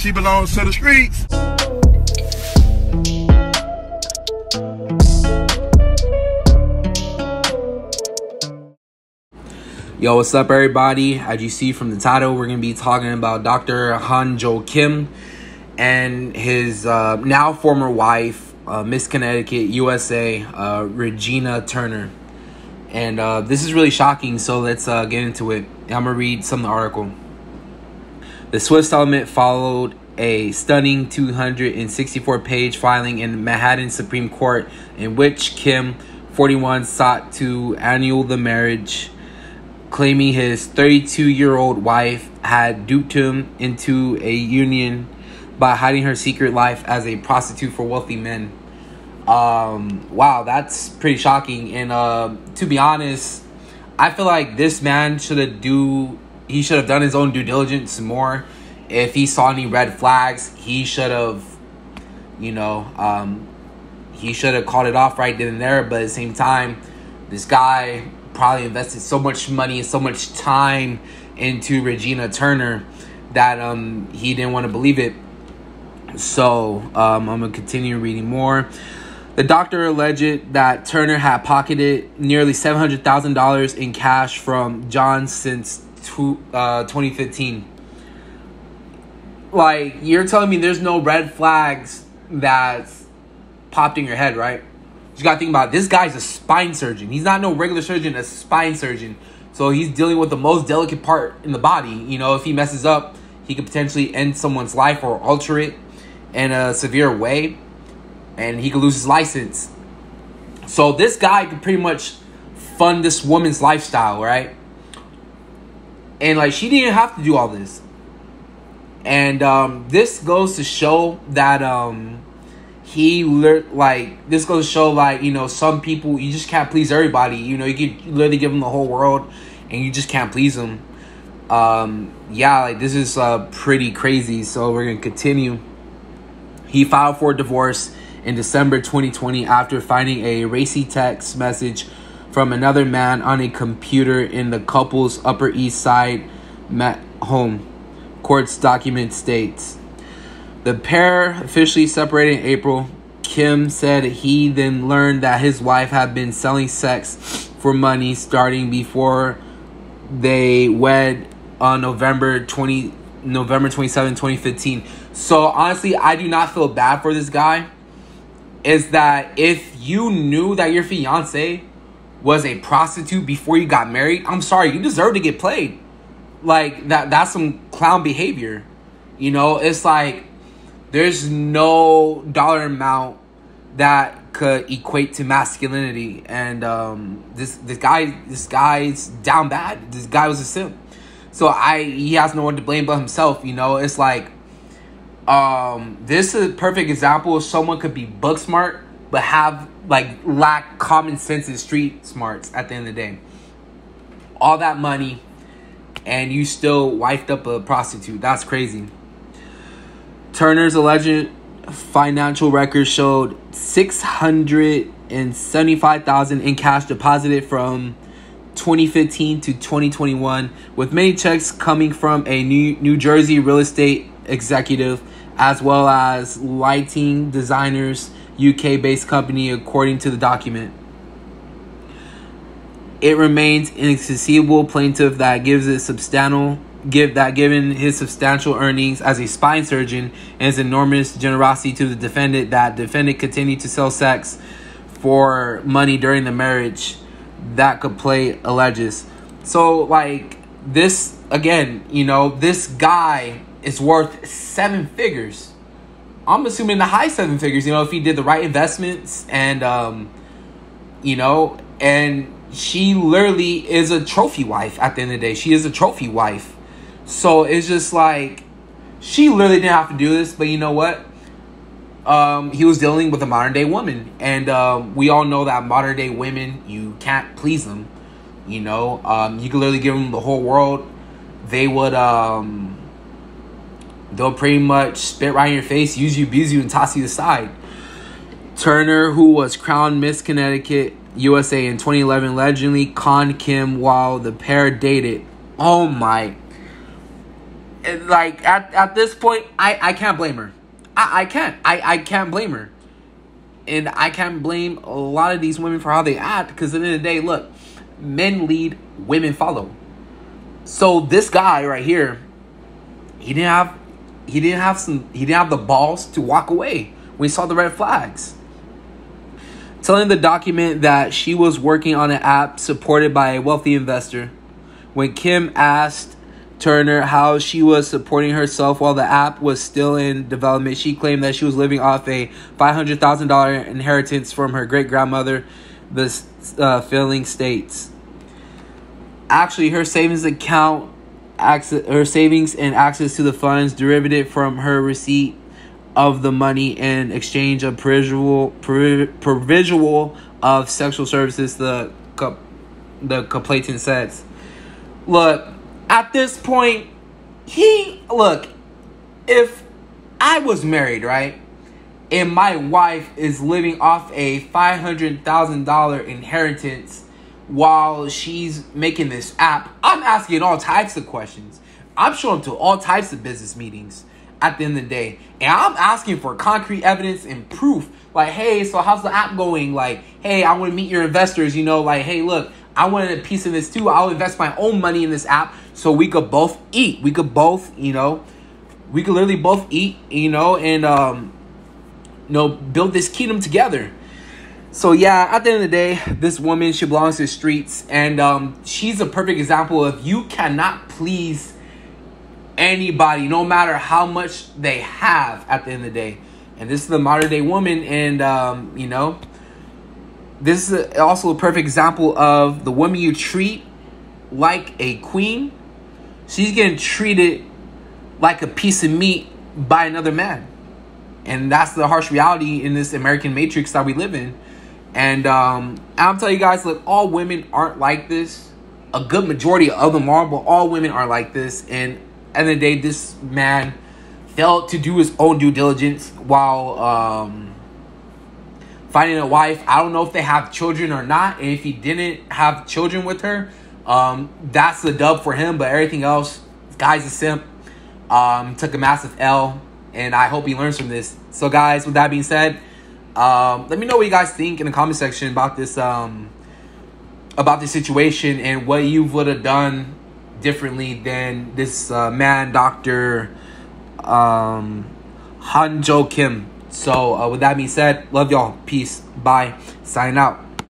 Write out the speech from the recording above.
She belongs to the streets. Yo, what's up, everybody? As you see from the title, we're going to be talking about Dr. Han-Jo Kim and his now former wife, Miss Connecticut, USA, Regina Turner. And this is really shocking, so let's get into it. I'm going to read some of the article. The Swiss settlement followed a stunning 264-page filing in Manhattan Supreme Court in which Kim, 41, sought to annul the marriage, claiming his 32-year-old wife had duped him into a union by hiding her secret life as a prostitute for wealthy men. Wow, that's pretty shocking. And to be honest, I feel like this man should have done his own due diligence more. If he saw any red flags, he should have, he should have called it off right then and there. But at the same time, this guy probably invested so much money and so much time into Regina Turner that he didn't want to believe it. So I'm going to continue reading more. The doctor alleged that Turner had pocketed nearly $700,000 in cash from John since 2015. Like, you're telling me there's no red flags that's popped in your head, right? You got to think about it. This guy's a spine surgeon. He's not no regular surgeon, a spine surgeon. So he's dealing with the most delicate part in the body. If he messes up, he could potentially end someone's life or alter it in a severe way. And he could lose his license. So this guy could pretty much fund this woman's lifestyle, right? And like, she didn't have to do all this. And this goes to show that this goes to show, some people, you just can't please everybody. You could literally give them the whole world and you just can't please them. This is pretty crazy. So we're going to continue. He filed for divorce in December 2020 after finding a racy text message from another man on a computer in the couple's Upper East Side home. Court's document states. The pair officially separated in April. Kim said he then learned that his wife had been selling sex for money starting before they wed on November 27, 2015. So honestly, I do not feel bad for this guy. Is that if you knew that your fiance was a prostitute before you got married, I'm sorry, you deserve to get played. Like, that's some clown behavior. It's like there's no dollar amount that could equate to masculinity. And this guy's down bad. This guy was a simp. So he has no one to blame but himself. It's like this is a perfect example of someone could be book smart but lack common sense and street smarts at the end of the day. All that money and you still wifed up a prostitute. That's crazy. Turner's alleged financial records showed $675,000 in cash deposited from 2015 to 2021, with many checks coming from a New Jersey real estate executive as well as lighting designers UK-based company, according to the document. It remains inaccessible plaintiff that given his substantial earnings as a spine surgeon and his enormous generosity to the defendant, that defendant continued to sell sex for money during the marriage that could play alleges. So this again, this guy is worth 7 figures. I'm assuming the high 7 figures, if he did the right investments and and she literally is a trophy wife at the end of the day. She is a trophy wife. So it's just like, she literally didn't have to do this, but you know what? He was dealing with a modern day woman. And we all know that modern day women, you can't please them. You can literally give them the whole world. They would, they'll pretty much spit right in your face, use you, abuse you, and toss you aside. Turner, who was crowned Miss Connecticut USA in 2011, allegedly conned Kim while the pair dated. Oh my. like at this point, I can't blame her. I can't blame her. And I can't blame a lot of these women for how they act, because at the end of the day, look, men lead, women follow. So this guy right here, he didn't have the balls to walk away when he saw the red flags. Telling the document that she was working on an app supported by a wealthy investor. When Kim asked Turner how she was supporting herself while the app was still in development, she claimed that she was living off a $500,000 inheritance from her great-grandmother. The filing states, actually, her savings account, her savings and access to the funds derived from her receipt of the money in exchange of provisional of sexual services, the complainant says. Look, at this point, if I was married, right, and my wife is living off a $500,000 inheritance while she's making this app, I'm asking all types of questions. I'm showing up to all types of business meetings at the end of the day, and I'm asking for concrete evidence and proof. Like, hey, so how's the app going? Like, hey, I want to meet your investors, like, hey, look, I want a piece of this too. I'll invest my own money in this app so we could both eat. We could both, we could literally both eat, and, build this kingdom together. So, yeah, at the end of the day, this woman, she belongs to the streets. And she's a perfect example of you cannot please anybody, no matter how much they have at the end of the day. And this is the modern day woman. And, this is also a perfect example of the woman you treat like a queen. She's getting treated like a piece of meat by another man. And that's the harsh reality in this American matrix that we live in. And I'm telling you guys, look, all women aren't like this. A good majority of them are, but all women are like this. And at the end of the day, this man failed to do his own due diligence while finding a wife. I don't know if they have children or not. And if he didn't have children with her, that's the dub for him. But everything else, this guy's a simp. Took a massive L. And I hope he learns from this. So, guys, with that being said, let me know what you guys think in the comment section about this situation and what you would have done differently than this man, Dr. Hanjo Kim. So with that being said, love y'all. Peace. Bye. Sign out.